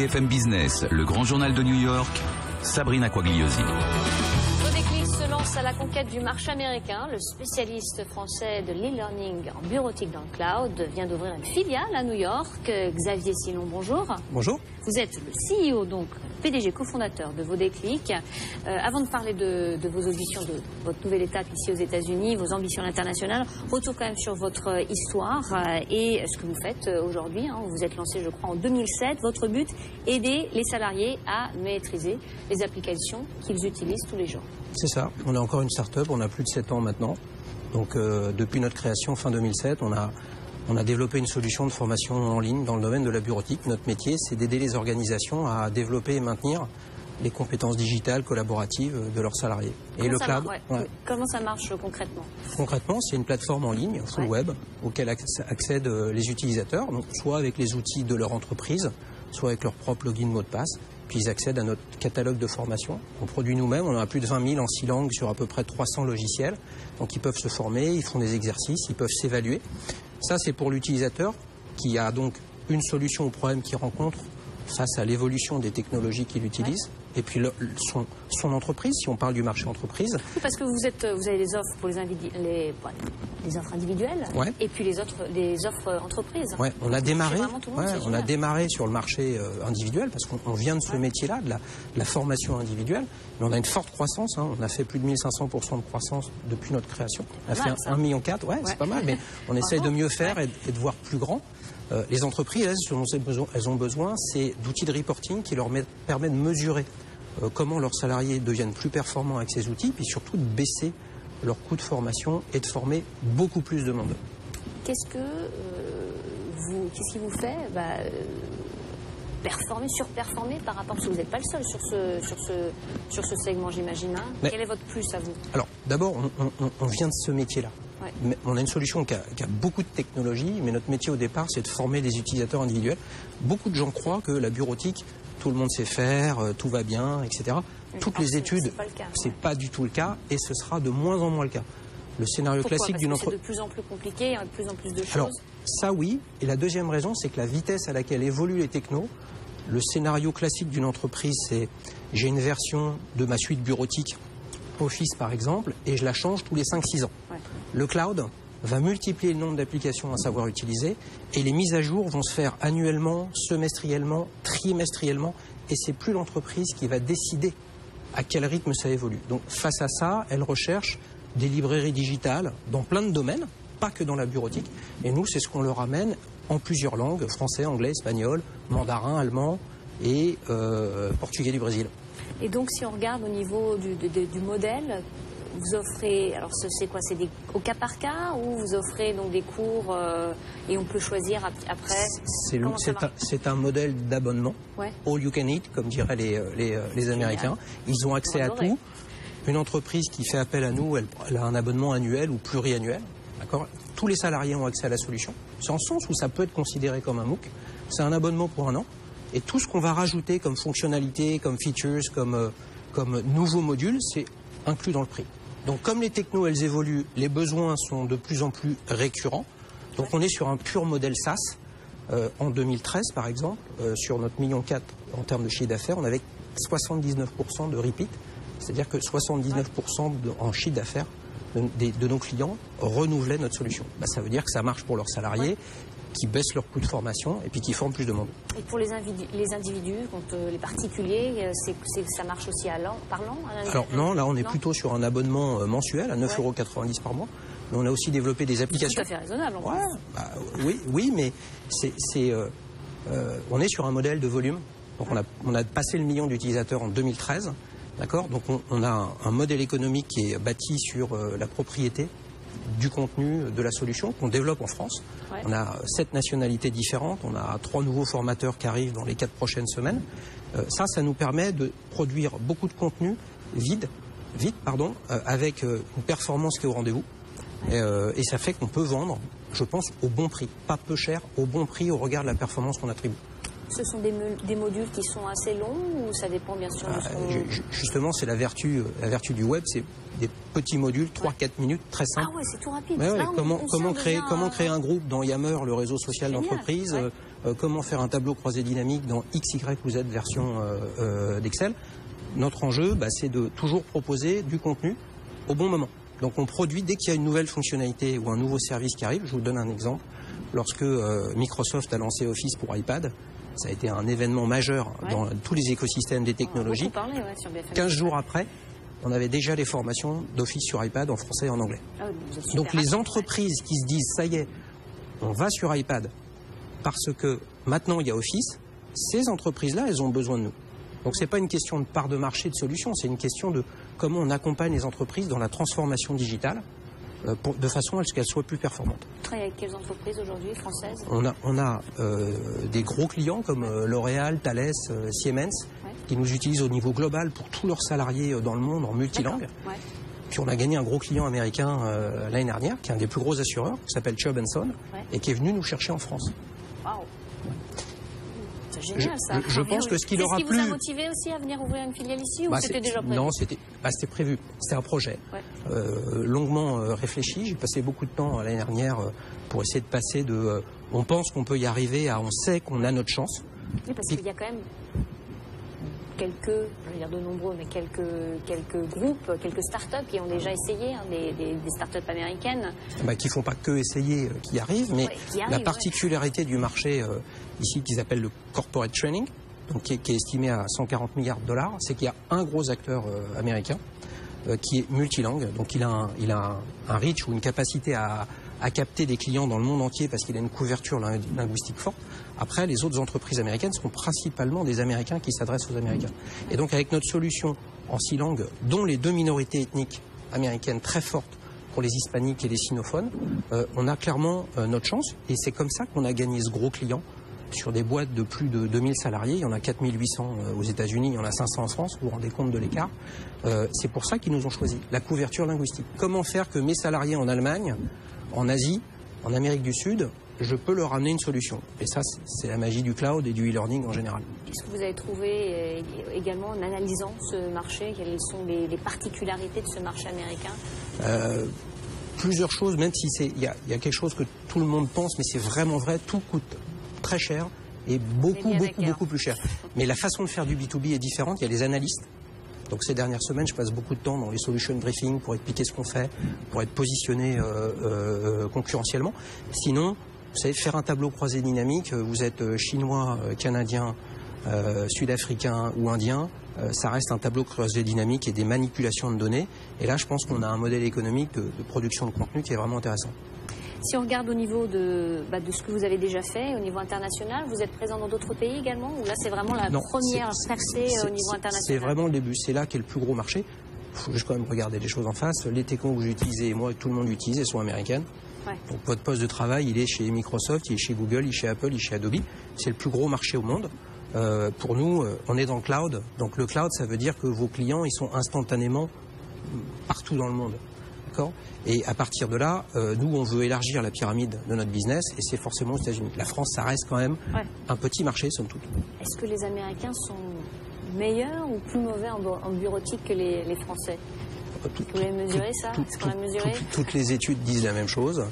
BFM Business, le grand journal de New York, Sabrina Quagliosi. Sodeclic se lance à la conquête du marché américain. Le spécialiste français de l'e-learning en bureautique dans le cloud vient d'ouvrir une filiale à New York. Xavier Silon, bonjour. Bonjour. Vous êtes le CEO, donc PDG cofondateur de Sodeclic. Avant de parler de vos ambitions, de votre nouvelle étape ici aux États-Unis, vos ambitions internationales, retour quand même sur votre histoire et ce que vous faites aujourd'hui. Vous vous êtes lancé, je crois, en 2007. Votre but, aider les salariés à maîtriser les applications qu'ils utilisent tous les jours. C'est ça. On est encore une start-up. On a plus de 7 ans maintenant. Donc, depuis notre création fin 2007, on a développé une solution de formation en ligne dans le domaine de la bureautique. Notre métier, c'est d'aider les organisations à développer et maintenir les compétences digitales collaboratives de leurs salariés. Et le cloud. Comment ça marche concrètement? Concrètement, c'est une plateforme en ligne, full web, auquel accèdent les utilisateurs, donc soit avec les outils de leur entreprise, soit avec leur propre login mot de passe. Puis ils accèdent à notre catalogue de formation. On produit nous-mêmes, on en a plus de 20 000 en 6 langues sur à peu près 300 logiciels. Donc ils peuvent se former, ils font des exercices, ils peuvent s'évaluer. Ça, c'est pour l'utilisateur qui a donc une solution au problème qu'il rencontre face à l'évolution des technologies qu'il utilise. Et puis son entreprise, si on parle du marché entreprise. Oui, parce que vous avez des offres pour les offres individuelles et puis les offres entreprises. Ouais, on a démarré sur le marché individuel parce qu'on vient de ce métier-là, de la formation individuelle. Mais on a une forte croissance. On a fait plus de 1500% de croissance depuis notre création. On a fait 1,4 million. C'est pas mal, mais on essaye de mieux faire et de voir plus grand. Les entreprises, elles ont besoin, c'est d'outils de reporting qui leur permettent de mesurer comment leurs salariés deviennent plus performants avec ces outils, puis surtout de baisser leur coût de formation et de former beaucoup plus de monde. Qu'est-ce qui vous fait performer, surperformer par rapport, parce que vous n'êtes pas le seul sur ce segment, j'imagine. Quel est votre plus à vous? Alors, d'abord, on vient de ce métier-là. On a une solution qui a beaucoup de technologie, mais notre métier au départ, c'est de former des utilisateurs individuels. Beaucoup de gens croient que la bureautique, tout le monde sait faire, tout va bien, etc. Toutes les études, c'est pas du tout le cas, et ce sera de moins en moins le cas. Le scénario classique d'une entreprise. C'est de plus en plus compliqué, il y a de plus en plus de choses. Alors, ça oui, et la deuxième raison, c'est que la vitesse à laquelle évoluent les technos, le scénario classique d'une entreprise, c'est j'ai une version de ma suite bureautique, Office par exemple, et je la change tous les 5-6 ans. Le cloud va multiplier le nombre d'applications à savoir utiliser et les mises à jour vont se faire annuellement, semestriellement, trimestriellement, et c'est plus l'entreprise qui va décider à quel rythme ça évolue. Donc face à ça, elle recherche des librairies digitales dans plein de domaines, pas que dans la bureautique, et nous c'est ce qu'on leur amène en plusieurs langues, français, anglais, espagnol, mandarin, allemand et portugais du Brésil. Et donc si on regarde au niveau du modèle, vous offrez, alors c'est quoi, c'est au cas par cas ou vous offrez donc des cours et on peut choisir après? C'est un modèle d'abonnement, all you can eat, comme diraient les Américains. Ils ont accès à tout. Une entreprise qui fait appel à nous, elle a un abonnement annuel ou pluriannuel. Tous les salariés ont accès à la solution. C'est en sens où ça peut être considéré comme un MOOC. C'est un abonnement pour 1 an. Et tout ce qu'on va rajouter comme fonctionnalité, comme features, comme nouveaux modules, c'est inclus dans le prix. Donc comme les technos, elles évoluent, les besoins sont de plus en plus récurrents. Donc on est sur un pur modèle SaaS. En 2013, par exemple, sur notre 1,4 million en termes de chiffre d'affaires, on avait 79% de repeat. C'est-à-dire que 79% en chiffre d'affaires de nos clients renouvelaient notre solution. Ça veut dire que ça marche pour leurs salariés, qui baissent leur coût de formation et puis qui forment plus de monde. Et pour les individus, les particuliers, ça marche aussi par l'an? Alors non, là on est plutôt sur un abonnement mensuel à 9,90 € par mois. Mais on a aussi développé des applications. C'est tout à fait raisonnable en fait. Oui, mais on est sur un modèle de volume. Donc on a passé le 1 million d'utilisateurs en 2013. D'accord. Donc on a un modèle économique qui est bâti sur la propriété du contenu de la solution qu'on développe en France. On a 7 nationalités différentes, on a 3 nouveaux formateurs qui arrivent dans les 4 prochaines semaines. Ça nous permet de produire beaucoup de contenu vite, avec une performance qui est au rendez-vous. Et ça fait qu'on peut vendre, je pense, au bon prix. Pas peu cher, au bon prix au regard de la performance qu'on attribue. Ce sont des modules qui sont assez longs ou ça dépend bien sûr de ce qu'on... Justement, c'est la vertu du web, c'est des petits modules, 3-4 minutes, très simples. Ah ouais, c'est tout rapide. Ouais, Là, comment créer un groupe dans Yammer, le réseau social d'entreprise, comment faire un tableau croisé dynamique dans X, Y ou Z version d'Excel. Notre enjeu, c'est de toujours proposer du contenu au bon moment. Donc on produit, dès qu'il y a une nouvelle fonctionnalité ou un nouveau service qui arrive, je vous donne un exemple, lorsque Microsoft a lancé Office pour iPad, ça a été un événement majeur dans tous les écosystèmes des technologies. On a beaucoup parlé, sur BFM. 15 jours après, on avait déjà les formations d'Office sur iPad en français et en anglais. Donc les entreprises qui se disent, ça y est, on va sur iPad parce que maintenant il y a Office, ces entreprises-là, elles ont besoin de nous. Donc ce n'est pas une question de part de marché, de solution, c'est une question de comment on accompagne les entreprises dans la transformation digitale de façon à ce qu'elles soient plus performantes. Vous travaillez avec quelles entreprises aujourd'hui, françaises? On a des gros clients comme L'Oréal, Thales, Siemens, qui nous utilisent au niveau global pour tous leurs salariés dans le monde en multilangue. Puis on a gagné un gros client américain l'année dernière, qui est un des plus gros assureurs, qui s'appelle Chubb & Son, et qui est venu nous chercher en France. Wow. C'est génial, ça. Je pense que ce qui leur a plu... Est-ce qui vous a motivé aussi à venir ouvrir une filiale ici ou c'était déjà prévu? Non, c'était prévu. C'était un projet longuement réfléchi. J'ai passé beaucoup de temps l'année dernière pour essayer de passer de... on pense qu'on peut y arriver à on sait qu'on a notre chance. Oui, parce qu'il y a quand même quelques, je veux dire de nombreux, mais quelques groupes, quelques startups qui ont déjà essayé, des startups américaines. Qui ne font pas que essayer, qui arrivent, mais la particularité du marché ici qu'ils appellent le corporate training, donc qui est estimé à 140 milliards de dollars, c'est qu'il y a un gros acteur américain qui est multilingue, donc il a un reach ou une capacité à capter des clients dans le monde entier parce qu'il a une couverture linguistique forte. Après, les autres entreprises américaines sont principalement des Américains qui s'adressent aux Américains. Et donc avec notre solution en 6 langues, dont les 2 minorités ethniques américaines très fortes pour les hispaniques et les sinophones, on a clairement notre chance. Et c'est comme ça qu'on a gagné ce gros client sur des boîtes de plus de 2000 salariés. Il y en a 4800 aux États-Unis, il y en a 500 en France. Vous vous rendez compte de l'écart. C'est pour ça qu'ils nous ont choisi, la couverture linguistique. Comment faire que mes salariés en Allemagne, en Asie, en Amérique du Sud, je peux leur amener une solution. Et ça, c'est la magie du cloud et du e-learning en général. Qu'est-ce que vous avez trouvé également en analysant ce marché? Quelles sont les particularités de ce marché américain? Plusieurs choses, même si il y a quelque chose que tout le monde pense, mais c'est vraiment vrai, tout coûte très cher et beaucoup plus cher. Mais la façon de faire du B2B est différente. Il y a des analystes. Donc ces dernières semaines, je passe beaucoup de temps dans les solution briefing pour expliquer ce qu'on fait, pour être positionné concurrentiellement. Sinon, vous savez, faire un tableau croisé dynamique, vous êtes chinois, canadien, sud-africain ou indien, ça reste un tableau croisé dynamique et des manipulations de données. Et là, je pense qu'on a un modèle économique de production de contenu qui est vraiment intéressant. Si on regarde au niveau de ce que vous avez déjà fait, au niveau international, vous êtes présent dans d'autres pays également? Ou là, c'est vraiment la première percée au niveau international? C'est vraiment le début. C'est là qu'est le plus gros marché. Il faut juste quand même regarder les choses en face. Les technos que j'utilise et moi, tout le monde utilise, elles sont américaines. Donc votre poste de travail, il est chez Microsoft, il est chez Google, il est chez Apple, il est chez Adobe. C'est le plus gros marché au monde. Pour nous, on est dans le cloud. Donc le cloud, ça veut dire que vos clients, ils sont instantanément partout dans le monde. Et à partir de là, nous, on veut élargir la pyramide de notre business et c'est forcément aux États-Unis. La France, ça reste quand même un petit marché, somme toute. Est-ce que les Américains sont meilleurs ou plus mauvais en bureautique que les Français? Vous avez mesuré ça? Est-ce qu'on a mesuré? Toutes les études disent la même chose.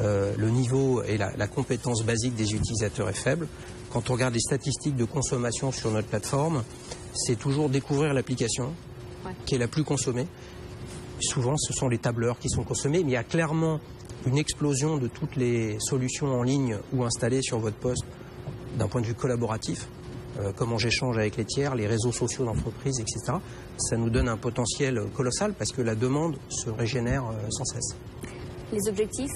Le niveau et la compétence basique des utilisateurs est faible. Quand on regarde les statistiques de consommation sur notre plateforme, c'est toujours découvrir l'application qui est la plus consommée. Souvent, ce sont les tableurs qui sont consommés, mais il y a clairement une explosion de toutes les solutions en ligne ou installées sur votre poste d'un point de vue collaboratif, comment j'échange avec les tiers, les réseaux sociaux d'entreprise, etc. Ça nous donne un potentiel colossal parce que la demande se régénère sans cesse. Les objectifs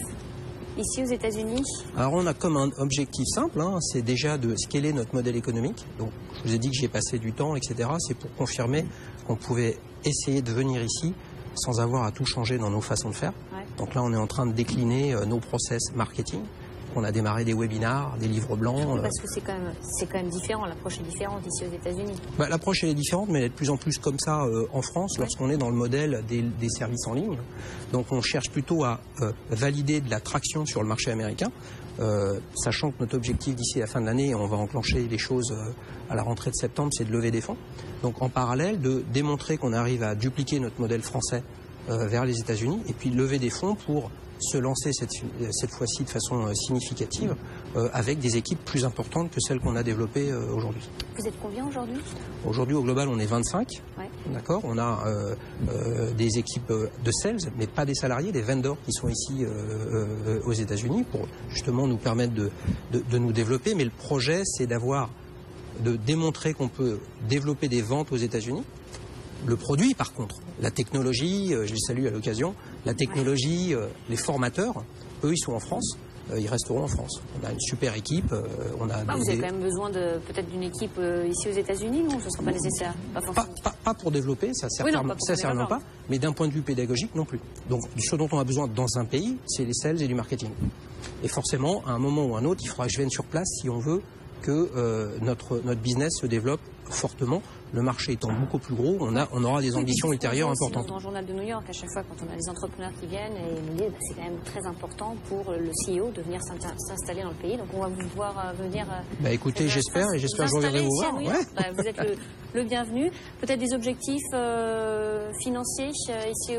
ici aux États-Unis? Alors on a comme un objectif simple, c'est déjà de scaler notre modèle économique. Donc je vous ai dit que j'y ai passé du temps, etc. C'est pour confirmer qu'on pouvait essayer de venir ici sans avoir à tout changer dans nos façons de faire. Donc là, on est en train de décliner nos process marketing. On a démarré des webinars, des livres blancs. Parce que c'est quand même différent, l'approche est différente ici aux États-Unis. L'approche est différente, mais elle est de plus en plus comme ça en France lorsqu'on est dans le modèle des services en ligne. Donc on cherche plutôt à valider de la traction sur le marché américain, sachant que notre objectif d'ici la fin de l'année, on va enclencher les choses à la rentrée de septembre, c'est de lever des fonds. Donc en parallèle, de démontrer qu'on arrive à dupliquer notre modèle français vers les États-Unis et puis lever des fonds pour se lancer cette fois-ci de façon significative avec des équipes plus importantes que celles qu'on a développées aujourd'hui. Vous êtes combien aujourd'hui? Aujourd'hui, au global, on est 25. Ouais. D'accord. On a des équipes de sales, mais pas des salariés, des vendors qui sont ici aux États-Unis pour justement nous permettre de nous développer. Mais le projet, c'est de démontrer qu'on peut développer des ventes aux États-Unis. Le produit, par contre, la technologie, je les salue à l'occasion, la technologie, les formateurs, eux, ils sont en France, ils resteront en France. On a une super équipe. Vous avez quand même besoin peut-être d'une équipe ici aux États-Unis, non? Ce ne sera pas nécessaire. Pas pour développer, ça certainement pas, mais d'un point de vue pédagogique non plus. Donc, ce dont on a besoin dans un pays, c'est les sales et du marketing. Et forcément, à un moment ou à un autre, il faudra que je vienne sur place si on veut que notre business se développe fortement. Le marché étant beaucoup plus gros, on aura des ambitions ultérieures importantes. Dans le journal de New York, à chaque fois, quand on a des entrepreneurs qui viennent et nous disent c'est quand même très important pour le CEO de venir s'installer dans le pays. Donc on va vous voir venir. Écoutez, j'espère que je reviendrai vous voir. Ouais. Vous êtes le bienvenu. Peut-être des objectifs financiers ici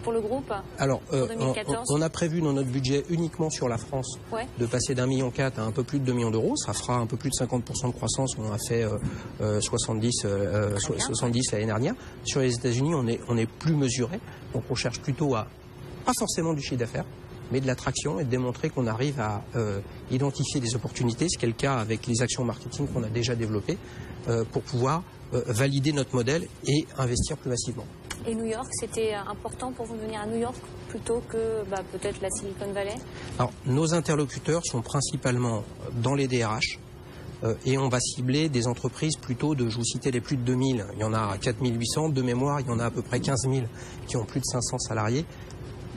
pour le groupe. Alors, pour 2014. on a prévu dans notre budget uniquement sur la France de passer d'1,4 million à un peu plus de 2 millions d'euros. Ça fera un peu plus de 50% de croissance. On a fait 70 l'année dernière. Sur les États-Unis, on est plus mesuré. Donc on cherche plutôt à, pas forcément du chiffre d'affaires, mais de l'attraction et de démontrer qu'on arrive à identifier des opportunités, ce qui est le cas avec les actions marketing qu'on a déjà développées, pour pouvoir valider notre modèle et investir plus massivement. Et New York, c'était important pour vous de venir à New York plutôt que peut-être la Silicon Valley? Alors, nos interlocuteurs sont principalement dans les DRH et on va cibler des entreprises plutôt je vous citais les plus de 2000. Il y en a 4800 de mémoire, il y en a à peu près 15 000 qui ont plus de 500 salariés.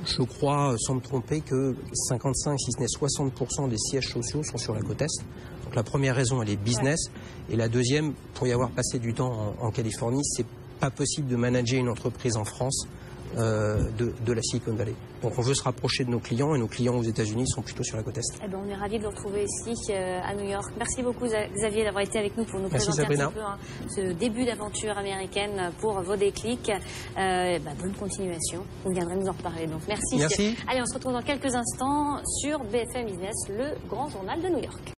Je crois, sans me tromper, que 55, si ce n'est 60% des sièges sociaux sont sur la côte Est. Donc la première raison, elle est business. Et la deuxième, pour y avoir passé du temps en Californie, c'est pas possible de manager une entreprise en France de la Silicon Valley. Donc on veut se rapprocher de nos clients et nos clients aux États-Unis sont plutôt sur la côte Est. On est ravis de vous retrouver ici à New York. Merci beaucoup Xavier d'avoir été avec nous pour nous présenter un petit peu ce début d'aventure américaine pour vos déclics. Bonne continuation. Vous viendrez nous en reparler. Donc merci. Merci. Allez, on se retrouve dans quelques instants sur BFM Business, le grand journal de New York.